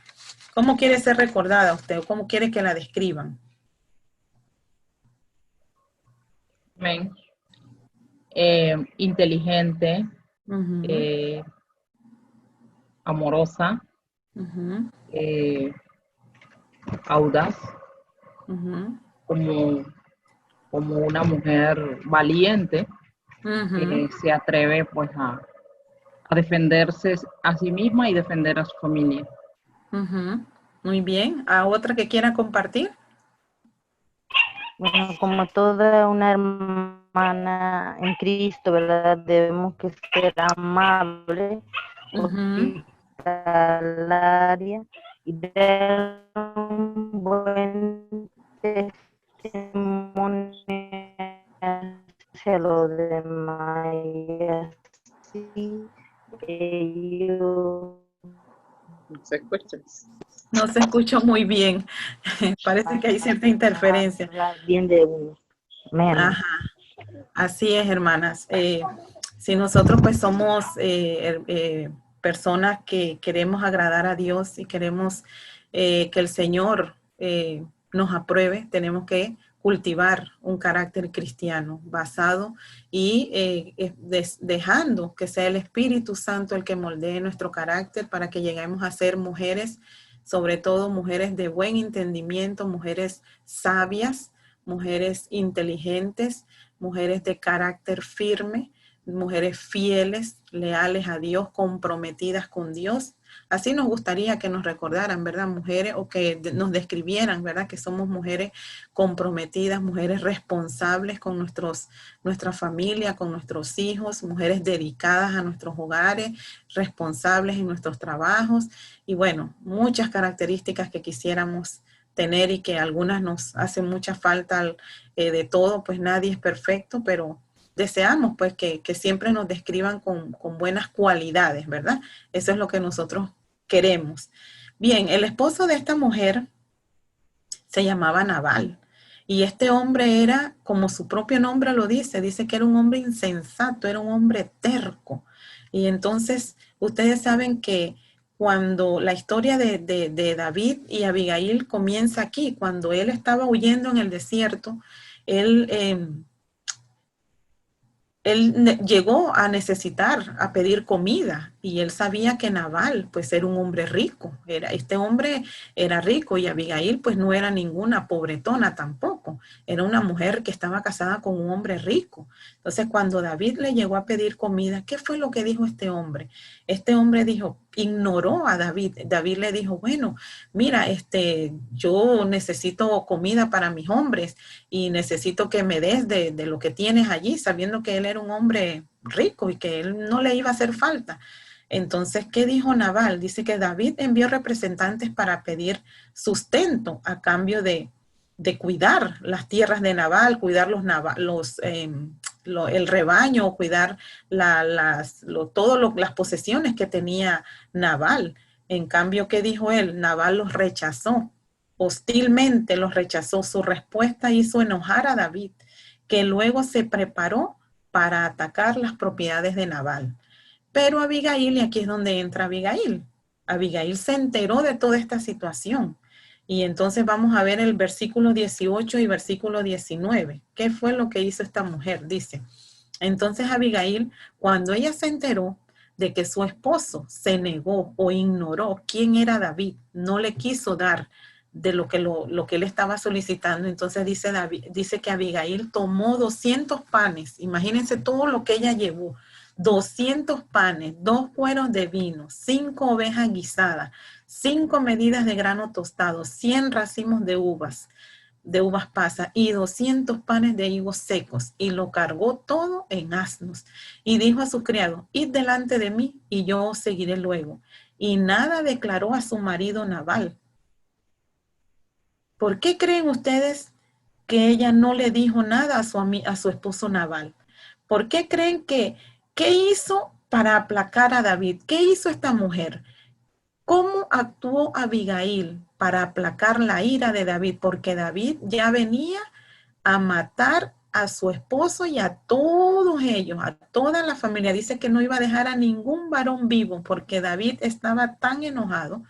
¿Cómo quiere ser recordada usted? ¿Cómo quiere que la describan? Amén. Inteligente, amorosa, audaz, como una mujer valiente, que se atreve pues a defenderse a sí misma y defender a su familia. Muy bien. ¿A otra que quiera compartir? Bueno, como toda una hermana en Cristo, ¿verdad? Debemos que ser amables, hospitalaria y dar un buen testimonio hacia los demás. Y así ellos... ¿Se escucha? No se escucha muy bien. Parece que hay cierta interferencia. Bien de uno. Ajá. Así es, hermanas. Si nosotros pues somos personas que queremos agradar a Dios y queremos que el Señor nos apruebe, tenemos que cultivar un carácter cristiano basado y dejando que sea el Espíritu Santo el que moldee nuestro carácter para que lleguemos a ser mujeres, sobre todo mujeres de buen entendimiento, mujeres sabias, mujeres inteligentes, mujeres de carácter firme, mujeres fieles, leales a Dios, comprometidas con Dios. Así nos gustaría que nos recordaran, ¿verdad? Mujeres, o que nos describieran, ¿verdad? Que somos mujeres comprometidas, mujeres responsables con nuestra familia, con nuestros hijos, mujeres dedicadas a nuestros hogares, responsables en nuestros trabajos. Y bueno, muchas características que quisiéramos tener y que algunas nos hacen mucha falta de todo, pues nadie es perfecto, pero deseamos pues que siempre nos describan con buenas cualidades, ¿verdad? Eso es lo que nosotros queremos. Bien, el esposo de esta mujer se llamaba Nabal y este hombre era, como su propio nombre lo dice que era un hombre insensato, era un hombre terco. Y entonces ustedes saben que cuando la historia de David y Abigail comienza aquí, cuando él estaba huyendo en el desierto, él llegó a necesitar, a pedir comida, y él sabía que Nabal pues era un hombre rico, este hombre era rico y Abigail pues no era ninguna pobretona tampoco, era una mujer que estaba casada con un hombre rico. Entonces cuando David le llegó a pedir comida, ¿qué fue lo que dijo este hombre? Este hombre ignoró a David. David le dijo, bueno, mira, yo necesito comida para mis hombres y necesito que me des de lo que tienes allí, sabiendo que él era un hombre rico y que él no le iba a hacer falta. Entonces, ¿qué dijo Nabal? Dice que David envió representantes para pedir sustento a cambio de cuidar las tierras de Nabal, cuidar el rebaño, cuidar las posesiones que tenía Nabal. En cambio, ¿qué dijo él? Nabal los rechazó. hostilmente los rechazó. Su respuesta hizo enojar a David, que luego se preparó para atacar las propiedades de Nabal. Pero Abigail, y aquí es donde entra Abigail. Abigail se enteró de toda esta situación. Y entonces vamos a ver el versículo 18 y versículo 19. ¿Qué fue lo que hizo esta mujer? Dice, entonces Abigail, cuando ella se enteró de que su esposo se negó o ignoró quién era David, no le quiso dar de lo que él estaba solicitando, entonces dice que Abigail tomó 200 panes, imagínense todo lo que ella llevó, 200 panes, 2 cueros de vino, 5 ovejas guisadas, 5 medidas de grano tostado, 100 racimos de uvas pasas y 200 panes de higos secos, y lo cargó todo en asnos. Y dijo a su criado, id delante de mí, y yo os seguiré luego. Y nada declaró a su marido Nabal. ¿Por qué creen ustedes que ella no le dijo nada a su esposo Nabal? ¿Por qué creen qué hizo para aplacar a David? ¿Qué hizo esta mujer? ¿Cómo actuó Abigail para aplacar la ira de David? Porque David ya venía a matar a su esposo y a todos ellos, a toda la familia. Dice que no iba a dejar a ningún varón vivo porque David estaba tan enojado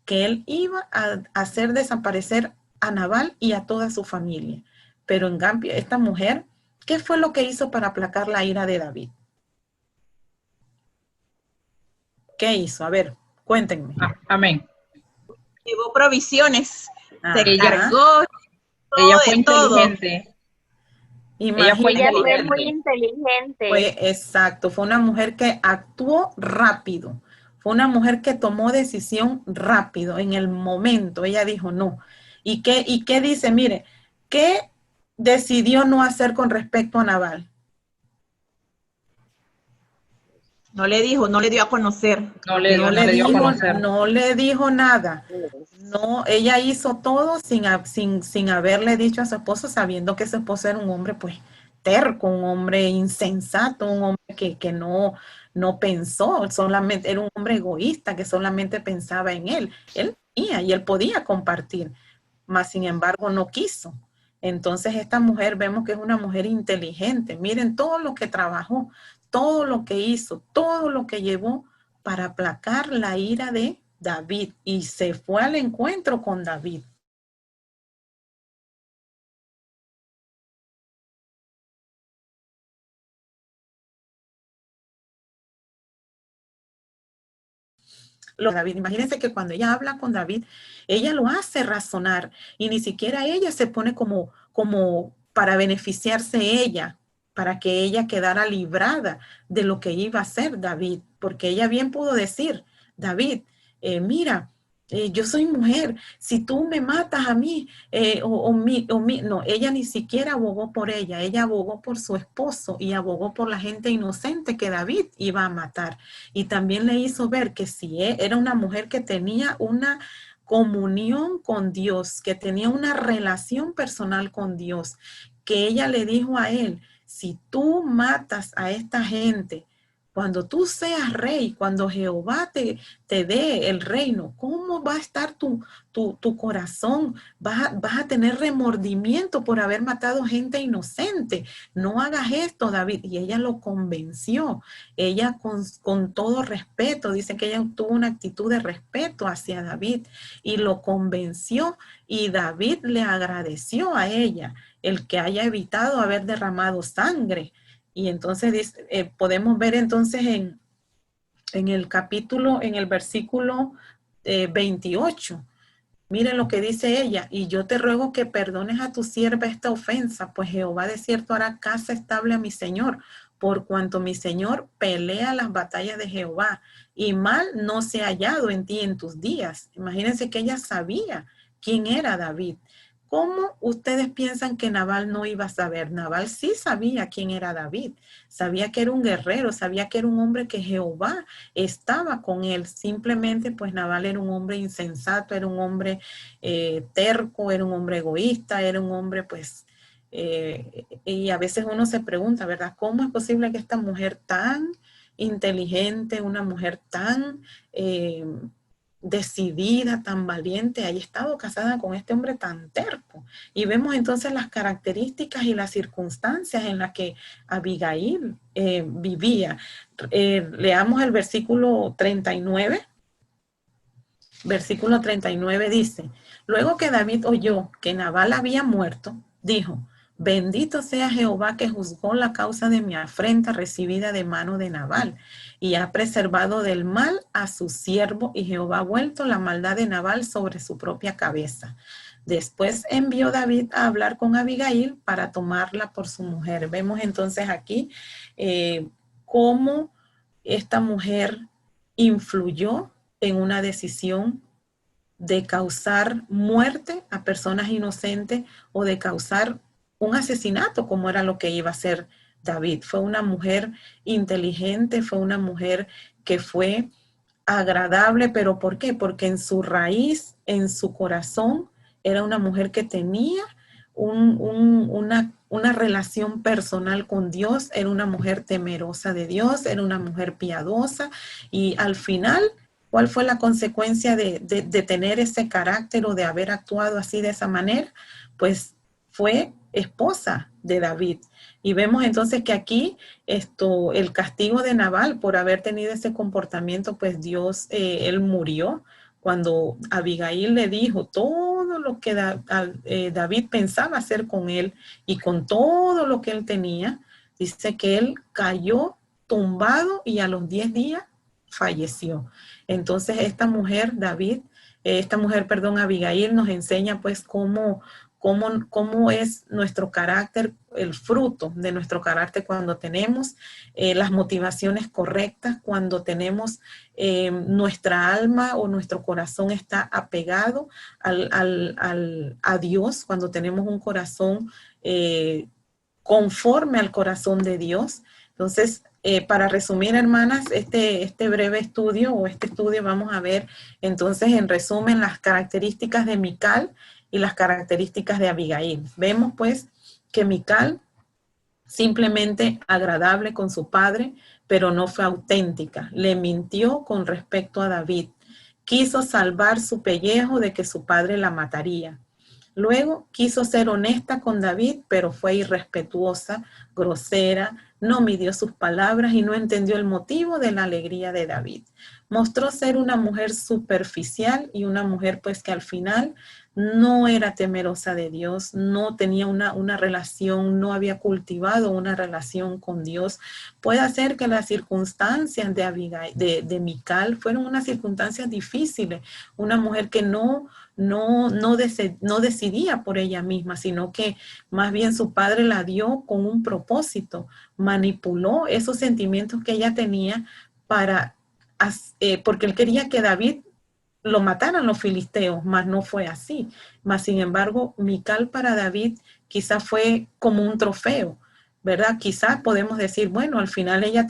que él iba a hacer desaparecer a Nabal y a toda su familia. Pero en cambio, esta mujer, ¿qué fue lo que hizo para aplacar la ira de David? ¿Qué hizo? A ver, cuéntenme. Amén. Llevó provisiones, se Ella cargó Ella fue todo. inteligente. Ella fue muy inteligente. Exacto, fue una mujer que actuó rápido, fue una mujer que tomó decisión rápido, en el momento, ella dijo no. ¿Y qué dice? Mire, ¿qué decidió no hacer con respecto a Nabal? No le dijo, no le dio a conocer. No le dio a conocer. No le dijo nada. No, ella hizo todo sin haberle dicho a su esposo, sabiendo que su esposo era un hombre pues terco, un hombre insensato, un hombre que no pensó, solamente era un hombre egoísta que solamente pensaba en él. Él tenía y él podía compartir, mas sin embargo no quiso. Entonces esta mujer vemos que es una mujer inteligente. Miren todo lo que trabajó, todo lo que hizo, todo lo que llevó para aplacar la ira de David, y se fue al encuentro con David. David, imagínense que cuando ella habla con David, ella lo hace razonar y ni siquiera ella se pone como para beneficiarse ella, para que ella quedara librada de lo que iba a hacer David, porque ella bien pudo decir, David, mira, yo soy mujer, si tú me matas a mí, no, ella ni siquiera abogó por ella abogó por su esposo y abogó por la gente inocente que David iba a matar. Y también le hizo ver que si era una mujer que tenía una comunión con Dios, que tenía una relación personal con Dios, que ella le dijo a él, si tú matas a esta gente, cuando tú seas rey, cuando Jehová te dé el reino, ¿cómo va a estar tu corazón? Vas a tener remordimiento por haber matado gente inocente. No hagas esto, David. Y ella lo convenció. Ella con todo respeto, dice que ella tuvo una actitud de respeto hacia David y lo convenció, y David le agradeció a ella el que haya evitado haber derramado sangre. Y entonces podemos ver entonces en el capítulo, en el versículo 28, miren lo que dice ella, y yo te ruego que perdones a tu sierva esta ofensa, pues Jehová de cierto hará casa estable a mi Señor, por cuanto mi Señor pelea las batallas de Jehová, y mal no se ha hallado en ti en tus días. Imagínense que ella sabía quién era David. ¿Cómo ustedes piensan que Nabal no iba a saber? Nabal sí sabía quién era David, sabía que era un guerrero, sabía que era un hombre que Jehová estaba con él. Simplemente pues Nabal era un hombre insensato, era un hombre terco, era un hombre egoísta, era un hombre pues, y a veces uno se pregunta, ¿verdad? ¿Cómo es posible que esta mujer tan inteligente, una mujer tan decidida, tan valiente, haya estado casada con este hombre tan terco. Y vemos entonces las características y las circunstancias en las que Abigail vivía. Leamos el versículo 39. Versículo 39 dice, luego que David oyó que Nabal había muerto, dijo, bendito sea Jehová que juzgó la causa de mi afrenta recibida de mano de Nabal y ha preservado del mal a su siervo y Jehová ha vuelto la maldad de Nabal sobre su propia cabeza. Después envió David a hablar con Abigail para tomarla por su mujer. Vemos entonces aquí cómo esta mujer influyó en una decisión de causar muerte a personas inocentes o de causar un asesinato, como era lo que iba a hacer David. Fue una mujer inteligente, fue una mujer que fue agradable, pero ¿por qué? Porque en su raíz, en su corazón, era una mujer que tenía una relación personal con Dios, era una mujer temerosa de Dios, era una mujer piadosa y al final, ¿cuál fue la consecuencia de tener ese carácter o de haber actuado así de esa manera? Pues fue esposa de David. Y vemos entonces que aquí el castigo de Nabal por haber tenido ese comportamiento, pues Dios, él murió. Cuando Abigail le dijo todo lo que David pensaba hacer con él y con todo lo que él tenía, dice que él cayó tumbado y a los 10 días falleció. Entonces esta mujer, Abigail nos enseña pues cómo es nuestro carácter, el fruto de nuestro carácter cuando tenemos las motivaciones correctas, cuando tenemos nuestra alma o nuestro corazón está apegado a Dios, cuando tenemos un corazón conforme al corazón de Dios. Entonces, para resumir, hermanas, este breve estudio o este estudio vamos a ver entonces en resumen las características de Mical y las características de Abigail. Vemos pues que Mical simplemente agradable con su padre, pero no fue auténtica. Le mintió con respecto a David. Quiso salvar su pellejo de que su padre la mataría. Luego quiso ser honesta con David, pero fue irrespetuosa, grosera, no midió sus palabras y no entendió el motivo de la alegría de David. Mostró ser una mujer superficial y una mujer pues que al final no era temerosa de Dios, no tenía una relación, no había cultivado una relación con Dios. Puede ser que las circunstancias de Mical fueron unas circunstancias difíciles, una mujer que no decidía por ella misma, sino que más bien su padre la dio con un propósito, manipuló esos sentimientos que ella tenía porque él quería que David lo mataran los filisteos, mas no fue así. Mas sin embargo, Mical para David quizás fue como un trofeo, ¿verdad? Quizás podemos decir, bueno, al final ella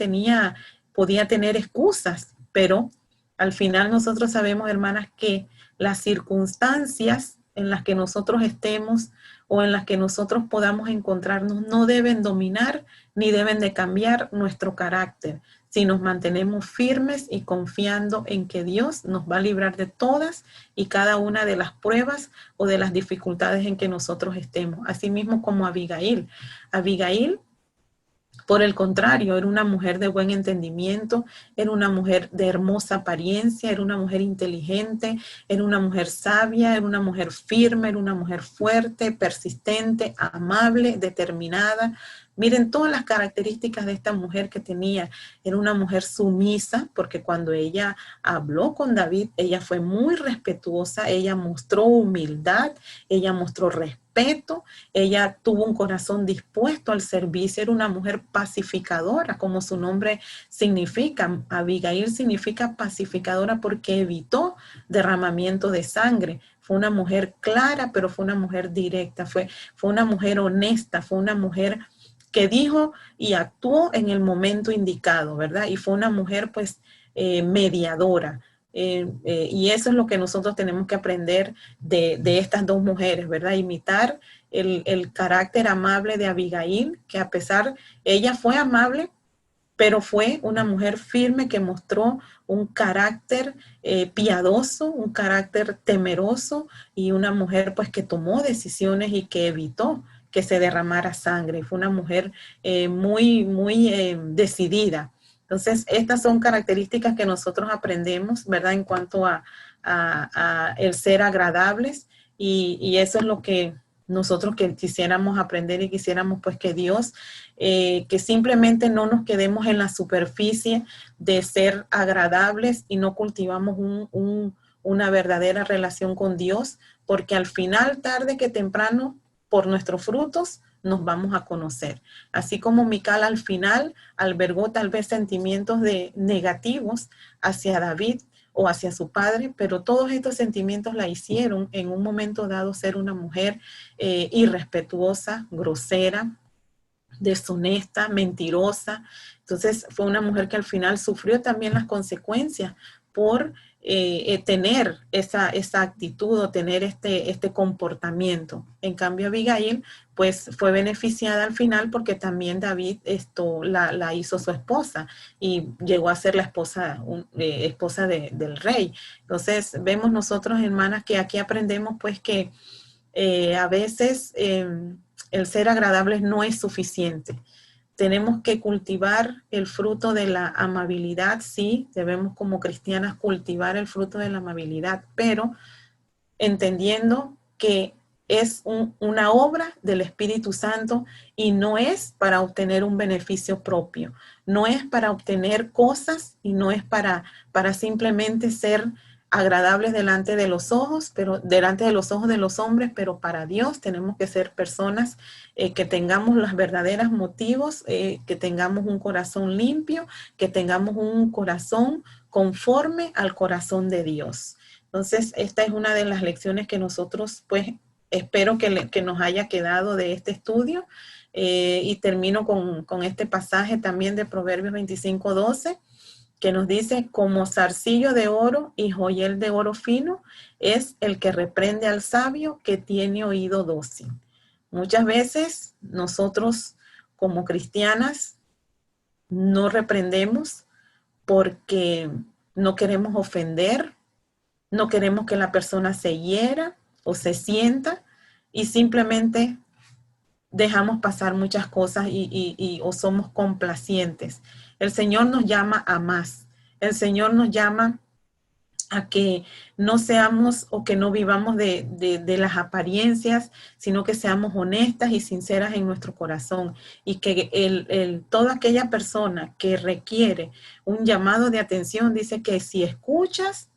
podía tener excusas, pero al final nosotros sabemos, hermanas, que las circunstancias en las que nosotros estemos o en las que nosotros podamos encontrarnos no deben dominar ni deben de cambiar nuestro carácter, si nos mantenemos firmes y confiando en que Dios nos va a librar de todas y cada una de las pruebas o de las dificultades en que nosotros estemos. Asimismo como Abigail. Abigail, por el contrario, era una mujer de buen entendimiento, era una mujer de hermosa apariencia, era una mujer inteligente, era una mujer sabia, era una mujer firme, era una mujer fuerte, persistente, amable, determinada. Miren todas las características de esta mujer que tenía. Era una mujer sumisa, porque cuando ella habló con David, ella fue muy respetuosa, ella mostró humildad, ella mostró respeto, ella tuvo un corazón dispuesto al servicio, era una mujer pacificadora, como su nombre significa. Abigail significa pacificadora porque evitó derramamiento de sangre. Fue una mujer clara, pero fue una mujer directa, fue una mujer honesta, fue una mujer que dijo y actuó en el momento indicado, ¿verdad? Y fue una mujer, pues, mediadora. Y eso es lo que nosotros tenemos que aprender de estas dos mujeres, ¿verdad? Imitar el carácter amable de Abigail, que a pesar, ella fue amable, pero fue una mujer firme que mostró un carácter piadoso, un carácter temeroso, y una mujer pues que tomó decisiones y que evitó que se derramara sangre. Fue una mujer muy decidida. Entonces, estas son características que nosotros aprendemos, ¿verdad? En cuanto a el ser agradables, y eso es lo que nosotros que quisiéramos aprender, y quisiéramos pues que Dios, que simplemente no nos quedemos en la superficie de ser agradables y no cultivamos una verdadera relación con Dios, porque al final, tarde que temprano, por nuestros frutos nos vamos a conocer. Así como Mical al final albergó tal vez sentimientos negativos hacia David o hacia su padre, pero todos estos sentimientos la hicieron en un momento dado ser una mujer irrespetuosa, grosera, deshonesta, mentirosa. Entonces fue una mujer que al final sufrió también las consecuencias por tener esa actitud o tener este comportamiento. En cambio, Abigail pues fue beneficiada al final, porque también David la hizo su esposa y llegó a ser la esposa del rey. Entonces vemos nosotros, hermanas, que aquí aprendemos pues que a veces el ser agradables no es suficiente. Tenemos que cultivar el fruto de la amabilidad, sí, debemos como cristianas cultivar el fruto de la amabilidad, pero entendiendo que es una obra del Espíritu Santo y no es para obtener un beneficio propio, no es para obtener cosas y no es para simplemente ser agradables delante de los ojos, pero delante de los ojos de los hombres, pero para Dios tenemos que ser personas que tengamos los verdaderos motivos, que tengamos un corazón limpio, que tengamos un corazón conforme al corazón de Dios. Entonces, esta es una de las lecciones que nosotros, pues, espero que nos haya quedado de este estudio. Y termino con este pasaje también de Proverbios 25:12, que nos dice: como zarcillo de oro y joyel de oro fino es el que reprende al sabio que tiene oído dócil. Muchas veces nosotros como cristianas no reprendemos porque no queremos ofender, no queremos que la persona se hiera o se sienta, y simplemente dejamos pasar muchas cosas o somos complacientes. El Señor nos llama a más. El Señor nos llama a que no seamos o que no vivamos de las apariencias, sino que seamos honestas y sinceras en nuestro corazón. Y que toda aquella persona que requiere un llamado de atención, dice que si escuchas,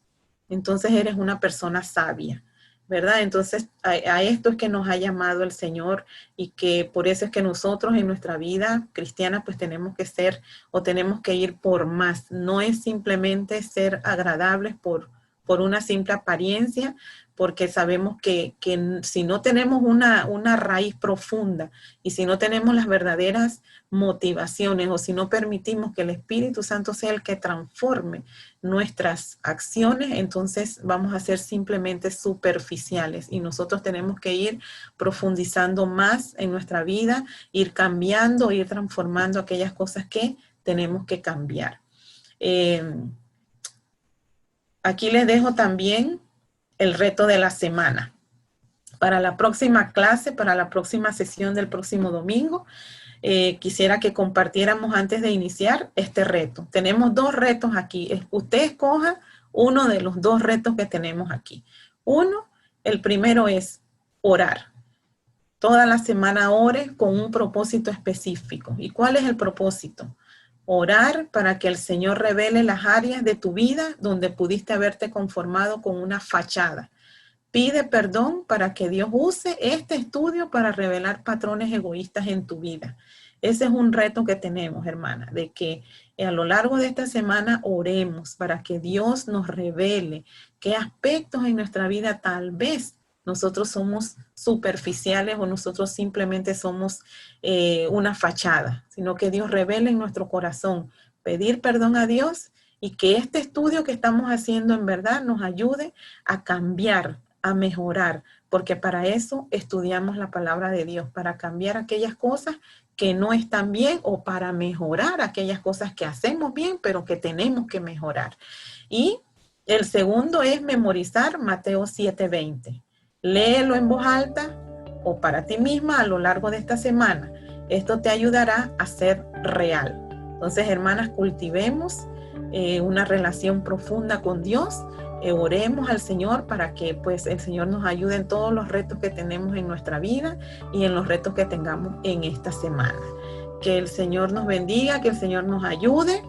entonces eres una persona sabia, ¿verdad? Entonces a esto es que nos ha llamado el Señor, y que por eso es que nosotros en nuestra vida cristiana pues tenemos que ser o tenemos que ir por más. No es simplemente ser agradables por una simple apariencia, porque sabemos que si no tenemos una raíz profunda y si no tenemos las verdaderas motivaciones, o si no permitimos que el Espíritu Santo sea el que transforme nuestras acciones, entonces vamos a ser simplemente superficiales, y nosotros tenemos que ir profundizando más en nuestra vida, ir cambiando, ir transformando aquellas cosas que tenemos que cambiar. Aquí les dejo también el reto de la semana. Para la próxima clase, para la próxima sesión del próximo domingo, quisiera que compartiéramos antes de iniciar este reto. Tenemos 2 retos aquí. Usted escoja uno de los 2 retos que tenemos aquí. El primero es orar. Toda la semana ore con un propósito específico. ¿Y cuál es el propósito? Orar para que el Señor revele las áreas de tu vida donde pudiste haberte conformado con una fachada. Pide perdón para que Dios use este estudio para revelar patrones egoístas en tu vida. Ese es un reto que tenemos, hermana, de que a lo largo de esta semana oremos para que Dios nos revele qué aspectos en nuestra vida tal vez nosotros somos superficiales o nosotros simplemente somos una fachada, sino que Dios revele en nuestro corazón, pedir perdón a Dios, y que este estudio que estamos haciendo en verdad nos ayude a cambiar, a mejorar, porque para eso estudiamos la palabra de Dios, para cambiar aquellas cosas que no están bien o para mejorar aquellas cosas que hacemos bien, pero que tenemos que mejorar. Y el segundo es memorizar Mateo 7:20. Léelo en voz alta o para ti misma a lo largo de esta semana. Esto te ayudará a ser real. Entonces, hermanas, cultivemos una relación profunda con Dios. Oremos al Señor para que pues el Señor nos ayude en todos los retos que tenemos en nuestra vida y en los retos que tengamos en esta semana. Que el Señor nos bendiga, que el Señor nos ayude